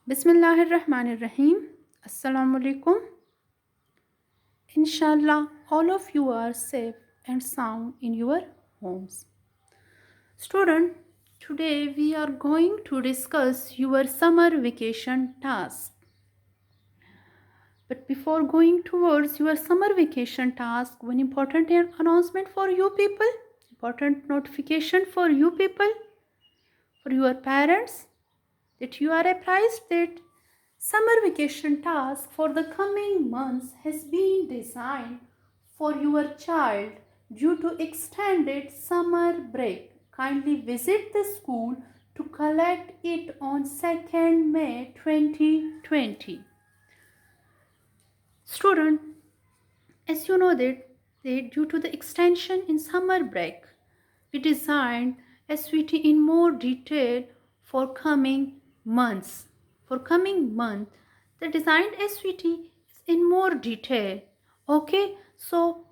Bismillahirrahmanirrahim. Assalamu alaikum. Inshallah, all of you are safe and sound in your homes. Student, today we are going to discuss your summer vacation task. But before going towards your summer vacation task, one important announcement for you people, important notification for you people, for your parents, that you are apprised that summer vacation task for the coming months has been designed for your child due to extended summer break. Kindly visit the school to collect it on 2nd May 2020. Student, as you know that due to the extension in summer break, we designed SVT in more detail for coming months. For coming month, the designed SVT is in more detail. Okay, so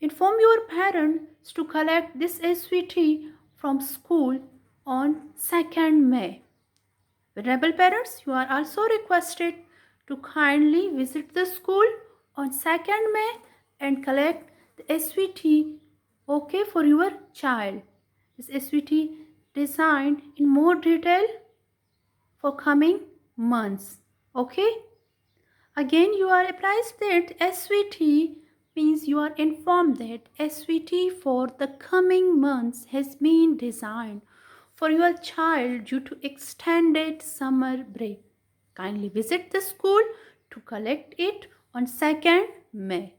inform your parents to collect this SVT from school on 2nd May. Venerable parents, you are also requested to kindly visit the school on 2nd May and collect the SVT, okay, for your child. This SVT designed in more detail for coming months. Okay. Again, you are apprised that SVT means you are informed that SVT for the coming months has been designed for your child due to extended summer break. Kindly visit the school to collect it on 2nd May.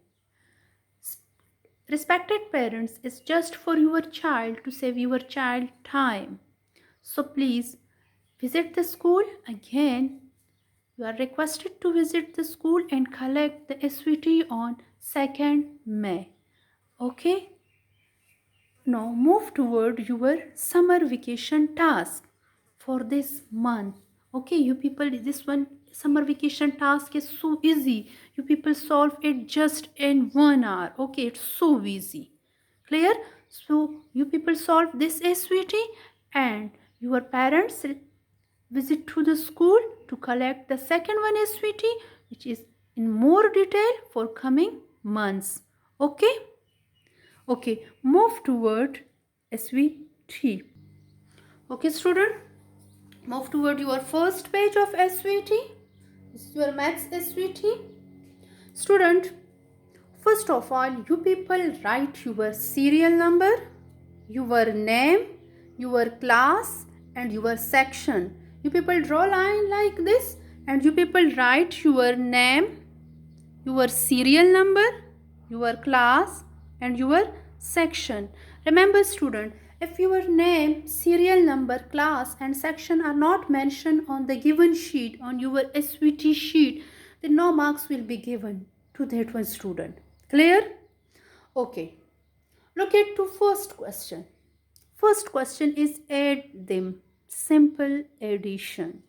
Respected parents, it's just for your child to save your child time. So please visit the school again. You are requested to visit the school and collect the SVT on 2nd May. Okay? Now move toward your summer vacation task for this month. Okay, you people, this one summer vacation task is so easy. You people solve it just in 1 hour. Okay, it's so easy. Clear? So you people solve this SVT and your parents visit to the school to collect the second one SVT, which is in more detail for coming months. Okay? Okay, move toward SVT. Okay, student, move toward your first page of SVT. This is your maths SVT. Student, first of all, you people write your serial number, your name, your class, and your section. You people draw line like this, and you people write your name, your serial number, your class, and your section. Remember, student, if your name, serial number, class, and section are not mentioned on the given sheet, on your SVT sheet, then no marks will be given to that one student. Clear? Okay. Look at to first question. First question is add them. Simple addition.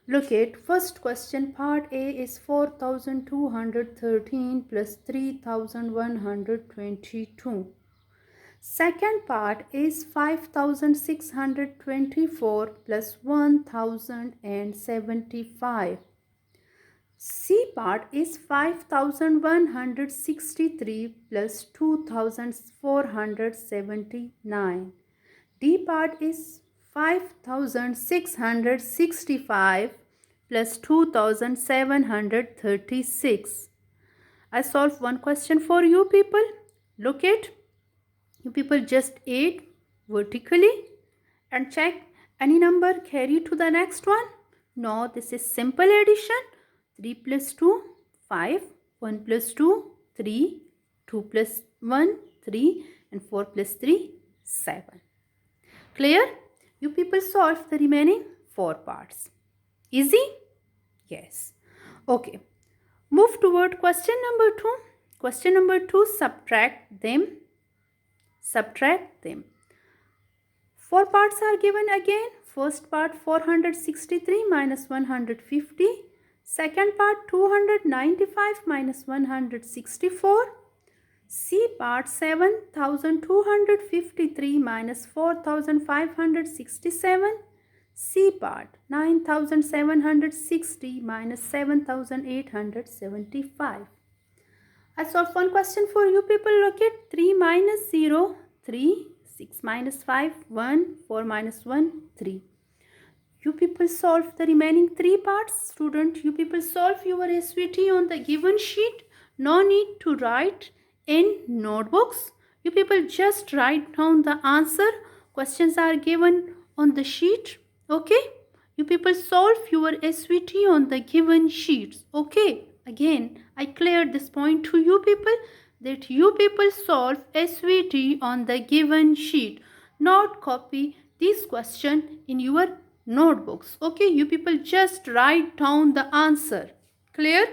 Look at first question. Part A is 4213 plus 3122. Second part is 5624 plus 1075. C part is 5163 plus 2479. D part is 5665 plus 2736. I solve one question for you people. Look at, you people just add vertically and check any number carry to the next one. No, this is simple addition. 3 plus 2, 5. 1 plus 2, 3. 2 plus 1, 3. And 4 plus 3, 7. Clear? You people solve the remaining 4 parts. Easy? Yes. Okay. Move toward question number 2. Question number 2, subtract them. Subtract them. 4 parts are given again. First part 463 minus 150. Second part 295 minus 164. C part 7253 minus 4567. C part, 9760 minus 7875. I solve one question for you people. Look at 3 minus 0, 3, 6 minus 5, 1, 4 minus 1, 3. You people solve the remaining 3 parts. Student, you people solve your SVT on the given sheet. No need to write in notebooks. You people just write down the answer. Questions are given on the sheet. Okay? You people solve your SVT on the given sheets. Okay? Again, I cleared this point to you people that you people solve SVT on the given sheet. Not copy this question in your notebooks. Okay? You people just write down the answer. Clear?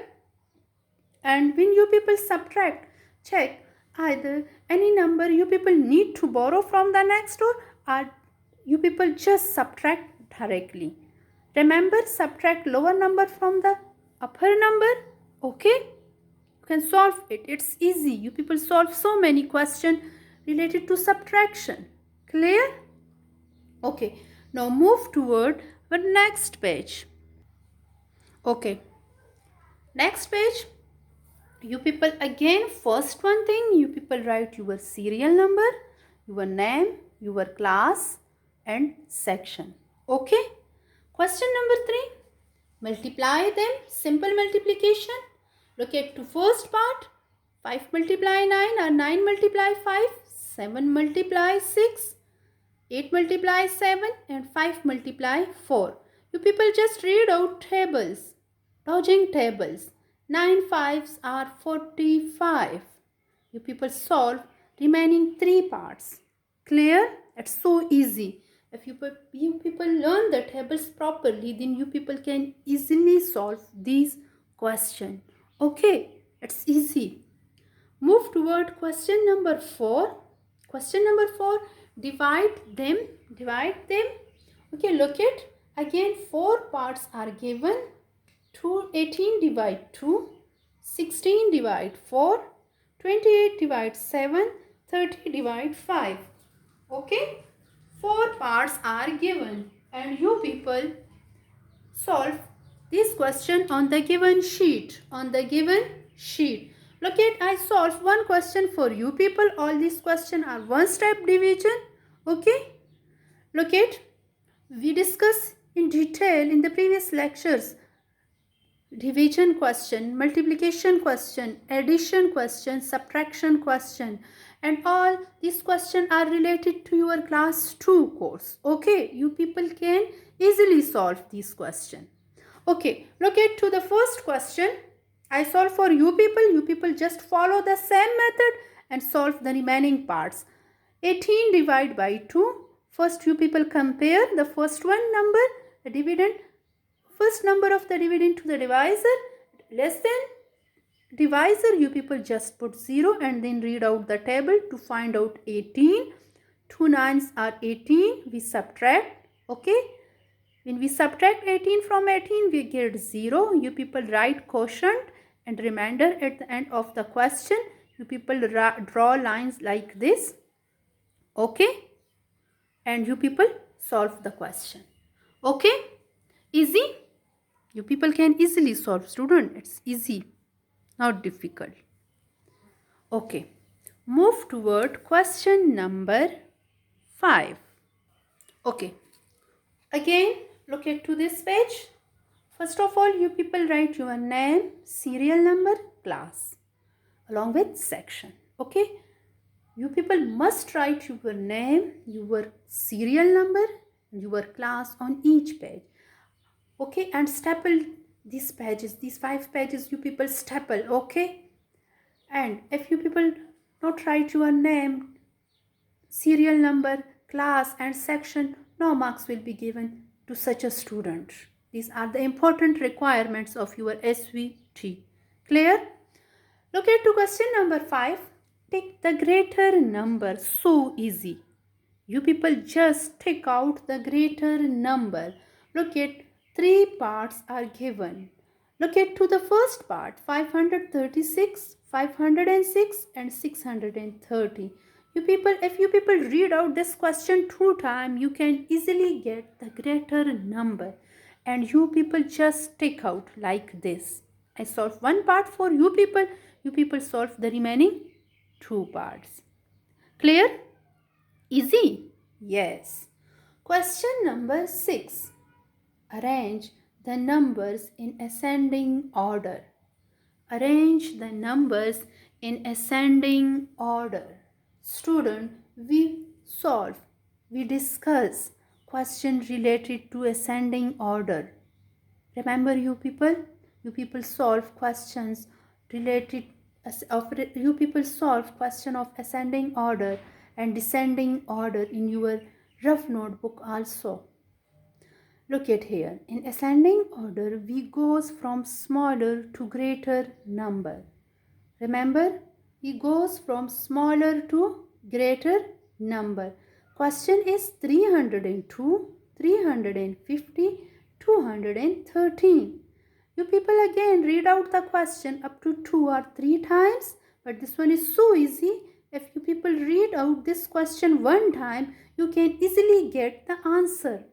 And when you people subtract, check either any number you people need to borrow from the next door or you people just subtract directly. Remember, subtract lower number from the upper number. Okay? You can solve it. It's easy. You people solve so many questions related to subtraction. Clear? Okay. Now move toward the next page. Okay. Next page. You people again, first one thing, you people write your serial number, your name, your class and section. Okay. Question number 3. Multiply them. Simple multiplication. Look at the first part. 5 multiply 9 or 9 multiply 5. 7 multiply 6. 8 multiply 7 and 5 multiply 4. You people just read out tables. Dodging tables. 9 fives are 45. You people solve remaining 3 parts. Clear? It's so easy. If you people learn the tables properly, then you people can easily solve these questions. Okay, it's easy. Move toward question number 4. Question number 4, divide them. Okay, look at again 4 parts are given. 18 divide 2, 16 divide 4, 28 divide 7, 30 divide 5. Okay, 4 parts are given and you people solve this question on the given sheet. Look at, I solved one question for you people. All these questions are one step division. Okay, look at, we discussed in detail in the previous lectures division question, multiplication question, addition question, subtraction question, and all these questions are related to your class 2 course. Okay, you people can easily solve these questions. Okay, look at to the first question. I solve for you people. You people just follow the same method and solve the remaining parts. 18 divided by 2. First you people compare the first one number, the dividend. First number of the dividend to the divisor less than divisor, you people just put 0 and then read out the table to find out 18. 2 9s are 18. We subtract. Okay. When we subtract 18 from 18, we get 0. You people write quotient and remainder at the end of the question. You people draw lines like this. Okay. And you people solve the question. Okay. Easy. You people can easily solve, student. It's easy, not difficult. Okay. Move toward question number 5. Okay. Again, look at to this page. First of all, you people write your name, serial number, class, along with section. Okay. You people must write your name, your serial number, your class on each page. Okay, and staple these pages, these 5 pages you people staple. Okay, and if you people not write your name, serial number, class and section, no marks will be given to such a student. These are the important requirements of your SVT. Clear? Look at to question number 5. Take the greater number. So easy. You people just take out the greater number. Look at 3 parts are given. Look at to the first part, 536, 506 and 630. You people, if you people read out this question 2 times, you can easily get the greater number. And you people just take out like this. I solve one part for you people. You people solve the remaining 2 parts. Clear? Easy? Yes. Question number 6. Arrange the numbers in ascending order. Arrange the numbers in ascending order. Student, we discuss question related to ascending order. Remember you people solve questions related you people solve question of ascending order and descending order in your rough notebook also. Look at here. In ascending order, we goes from smaller to greater number. Remember, he goes from smaller to greater number. Question is 302, 350, 213. You people again read out the question up to 2 or 3 times. But this one is so easy. If you people read out this question 1 time, you can easily get the answer.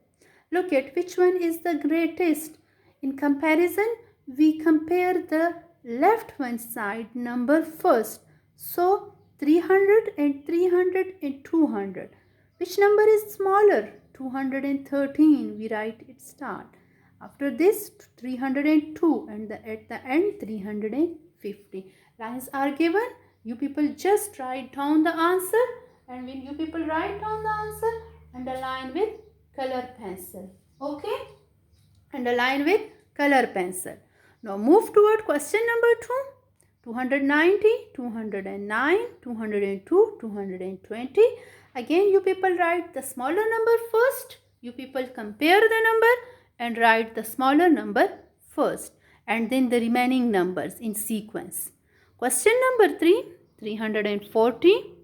Look at which one is the greatest. In comparison, we compare the left hand side number first. So 300 and 300 and 200. Which number is smaller? 213. We write it start. After this 302 and at the end 350. Lines are given. You people just write down the answer, and when you people write down the answer, underline with color pencil. Okay? Underline with color pencil. Now move toward question number 2. 290, 209, 202, 220. Again you people write the smaller number first. You people compare the number and write the smaller number first, and then the remaining numbers in sequence. Question number 3. 340,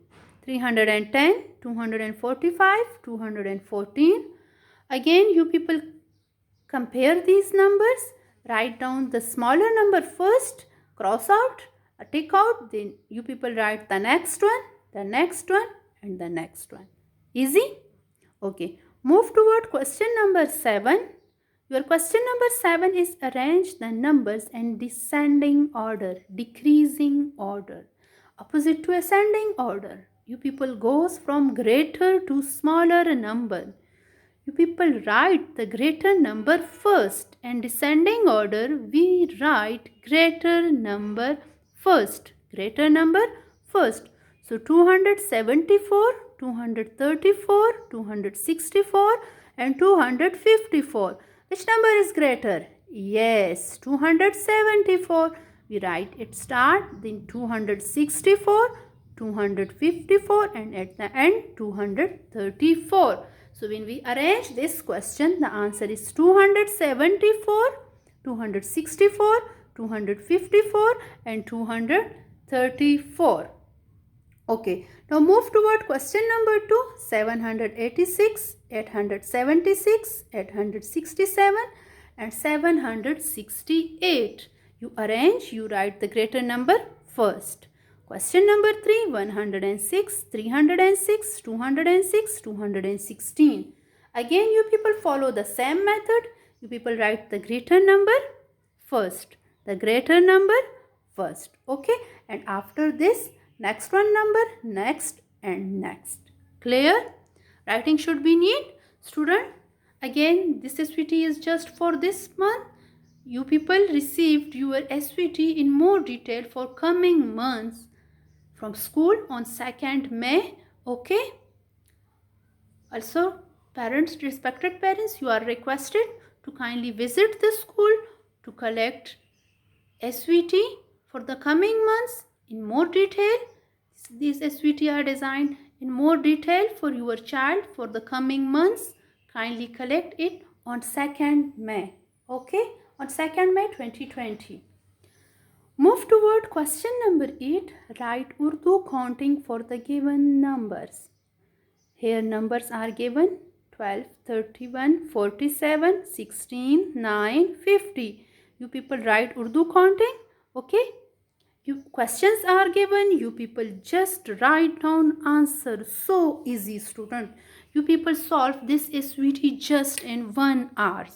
310, 245, 214. Again you people compare these numbers, write down the smaller number first, cross out, tick out, then you people write the next one, and the next one. Easy? Okay. Move toward question number 7. Your question number 7 is arrange the numbers in descending order, decreasing order. Opposite to ascending order. You people goes from greater to smaller number. You people write the greater number first, and descending order we write greater number first. Greater number first. So 274, 234, 264 and 254. Which number is greater? Yes, 274. We write it start, then 264, 254 and at the end 234. So when we arrange this question, the answer is 274, 264, 254 and 234. Okay, now move toward question number 2. 786, 876, 867 and 768. You arrange, you write the greater number first. Question number 3. 106, 306, 206, 216. Again you people follow the same method. You people write the greater number first. The greater number first. Okay, and after this next one number, next and next. Clear? Writing should be neat. Student, again this SVT is just for this month. You people received your SVT in more detail for coming months from school on 2nd May. Okay? Also, parents, respected parents, you are requested to kindly visit the school to collect SVT for the coming months in more detail. These SVT are designed in more detail for your child for the coming months. Kindly collect it on 2nd May. Okay? On 2nd May 2020. Move toward question number 8. Write Urdu counting for the given numbers. Here numbers are given 12, 31, 47, 16, 9, 50. You people write Urdu counting. Okay? Questions are given, you people just write down answer. So easy, student. You people solve this SVT just in 1 hour.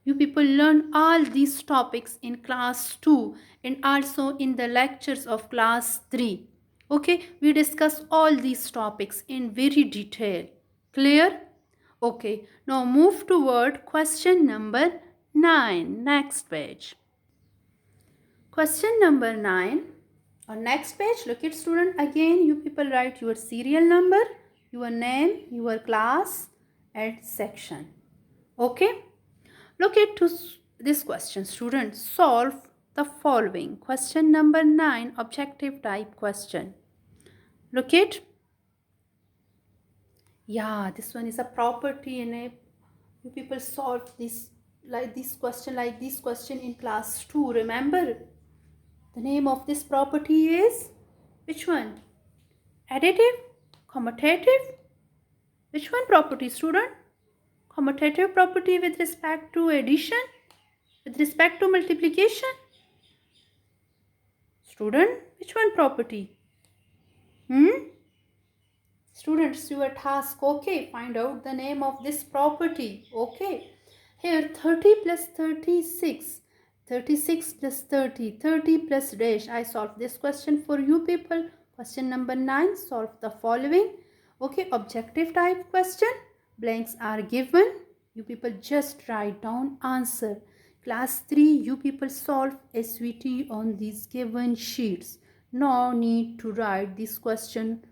You people learn all these topics in class 2 and also in the lectures of class 3. Okay, we discuss all these topics in very detail. Clear? Okay, now move toward question number 9. Next page. Question number 9. On next page, look at, student, again you people write your serial number, your name, your class and section. Okay, look at this question, student. Solve the following. Question number 9, objective type question. Look at, yeah, this one is a property, and you people solve this like this question in class 2. Remember, the name of this property is which one? Additive, commutative. Which one property, student? Commutative property with respect to addition, with respect to multiplication. Student, which one property? Students, your task. Okay, find out the name of this property. Okay, here 30 plus 36, 36 plus 30, 30 plus dash. I solved this question for you people. Question number 9, solve the following. Okay, objective type question. Blanks are given. You people just write down answer. Class 3, you people solve SVT on these given sheets. No need to write this question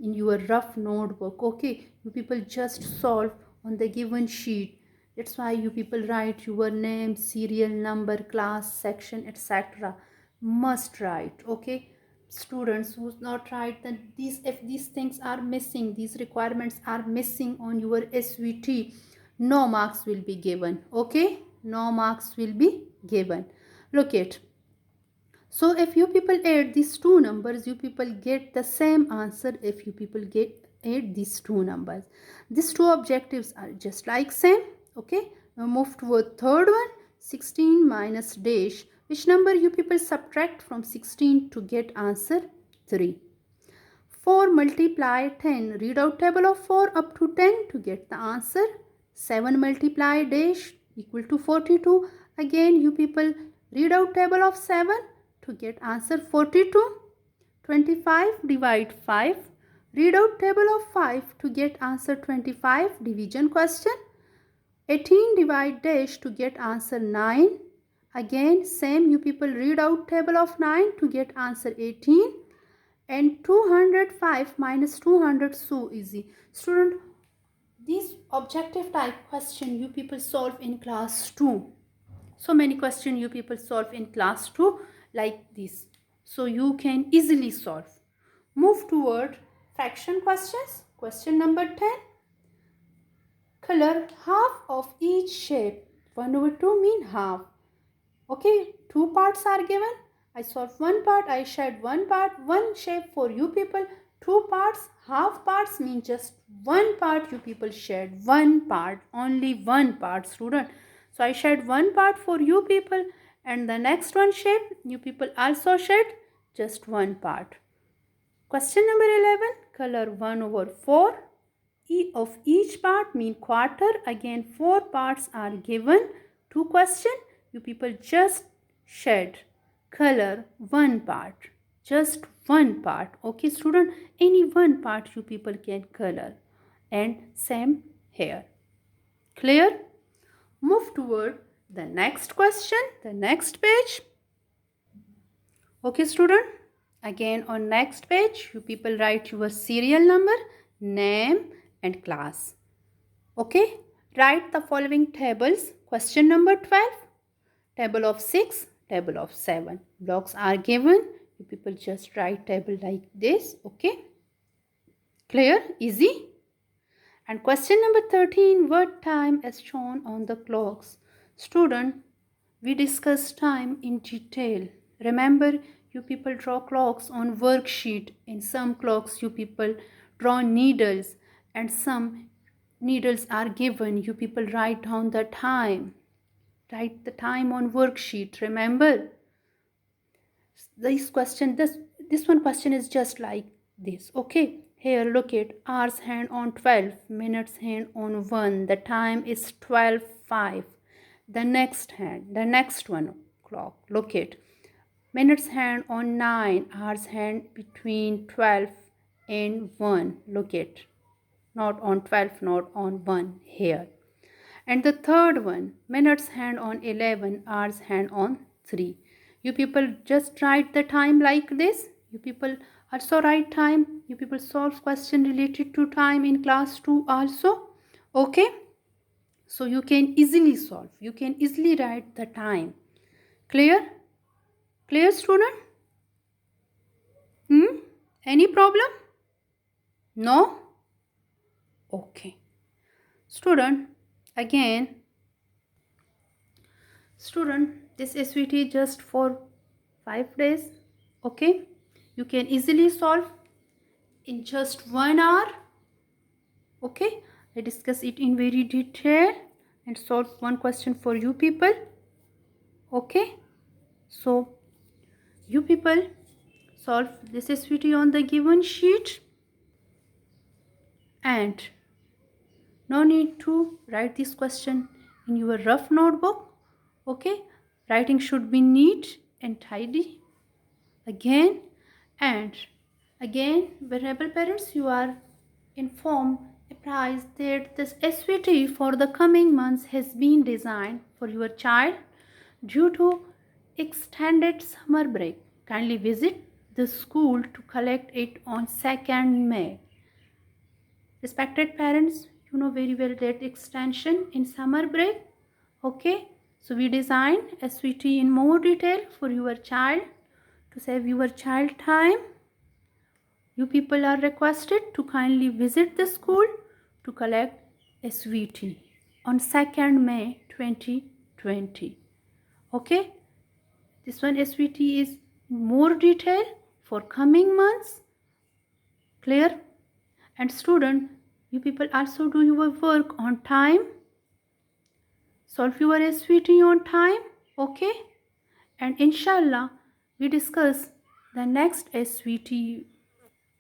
in your rough notebook. Okay, you people just solve on the given sheet. That's why you people write your name, serial number, class, section, etc. Must write. Okay, students who not write, then if these things are missing, these requirements are missing on your SVT, no marks will be given. Okay, no marks will be given. Look at, so if you people add these two numbers, you people get the same answer. If you people add these two numbers, these two objectives are just like same. Okay, now move to a third one. 16 minus dash. Which number you people subtract from 16 to get answer? 3. 4 multiply 10. Read out table of 4 up to 10 to get the answer. 7 multiply dash equal to 42. Again you people read out table of 7 to get answer 42. 25 divide 5. Read out table of 5 to get answer 25. Division question. 18 divide dash to get answer 9. Again same, you people read out table of 9 to get answer 18. And 205 minus 200, so easy. Student, these objective type question you people solve in class 2. So many questions you people solve in class 2 like this. So you can easily solve. Move toward fraction questions. Question number 10. Color half of each shape. 1/2 mean half. Okay, two parts are given. I solve one part, I shed one part, one shape for you people. Two parts, half parts mean just one part. You people shed one part, only one part, student. So I shed one part for you people, and the next one shape, you people also shed just one part. Question number 11, color 1/4. E of each part mean quarter. Again, 4 parts are given. Two question, you people just shed color one part, just one part. Okay, student, any one part you people can color, and same here. Clear? Move toward the next question, the next page. Okay, student, again on next page you people write your serial number, name and class. Okay, write the following tables. Question number 12, table of 6, table of 7. Blocks are given. You people just write table like this. Okay, clear? Easy. And question number 13, what time is shown on the clocks? Student, we discussed time in detail. Remember, you people draw clocks on worksheet. In some clocks you people draw needles, and some needles are given. You people write down the time. Write the time on worksheet, remember? This one question is just like this. Okay, here look at hours hand on 12, minutes hand on 1. The time is 12:05. The next one clock, look at minutes hand on 9, hours hand between 12 and 1. Look at, not on 12, not on 1 here. And the third one, minutes hand on 11, hours hand on 3. You people just write the time like this. You people also write time. You people solve question related to time in class 2 also. Okay. So you can easily solve. You can easily write the time. Clear? Clear, student? Any problem? No? Okay. Student, again, this SVT just for 5 days. Okay, you can easily solve in just 1 hour. Okay, I discuss it in very detail and solve one question for you people. Okay, so you people solve this SVT on the given sheet, and no need to write this question in your rough notebook. Okay, writing should be neat and tidy. Again and again, venerable parents, you are informed apprised that this SVT for the coming months has been designed for your child due to extended summer break. Kindly visit the school to collect it on 2nd May. Respected parents, you know very well that extension in summer break. Okay, so we designed SVT in more detail for your child to save your child time. You people are requested to kindly visit the school to collect SVT on 2nd May 2020. Okay, this one SVT is more detail for coming months. Clear? And student, you people also do your work on time. Solve your SVT on time. Okay, and inshallah we discuss the next SVT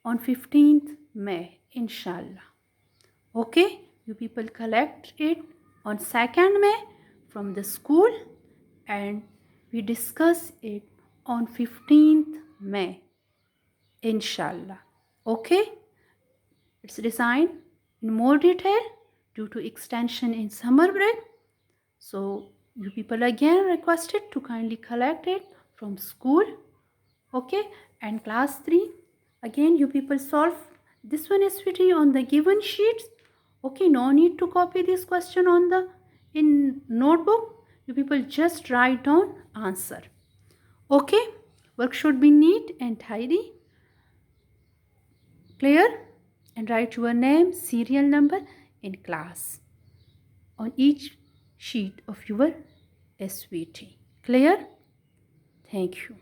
on 15th May, inshallah. Okay, you people collect it on 2nd May from the school, and we discuss it on 15th May, inshallah. Okay, it's designed in more detail due to extension in summer break. So you people again requested to kindly collect it from school. Okay, and class 3, again you people solve this one SVT on the given sheets. Okay, no need to copy this question on the in notebook. You people just write down answer. Okay, work should be neat and tidy. Clear? And write your name, serial number in class on each sheet of your SVT. Clear? Thank you.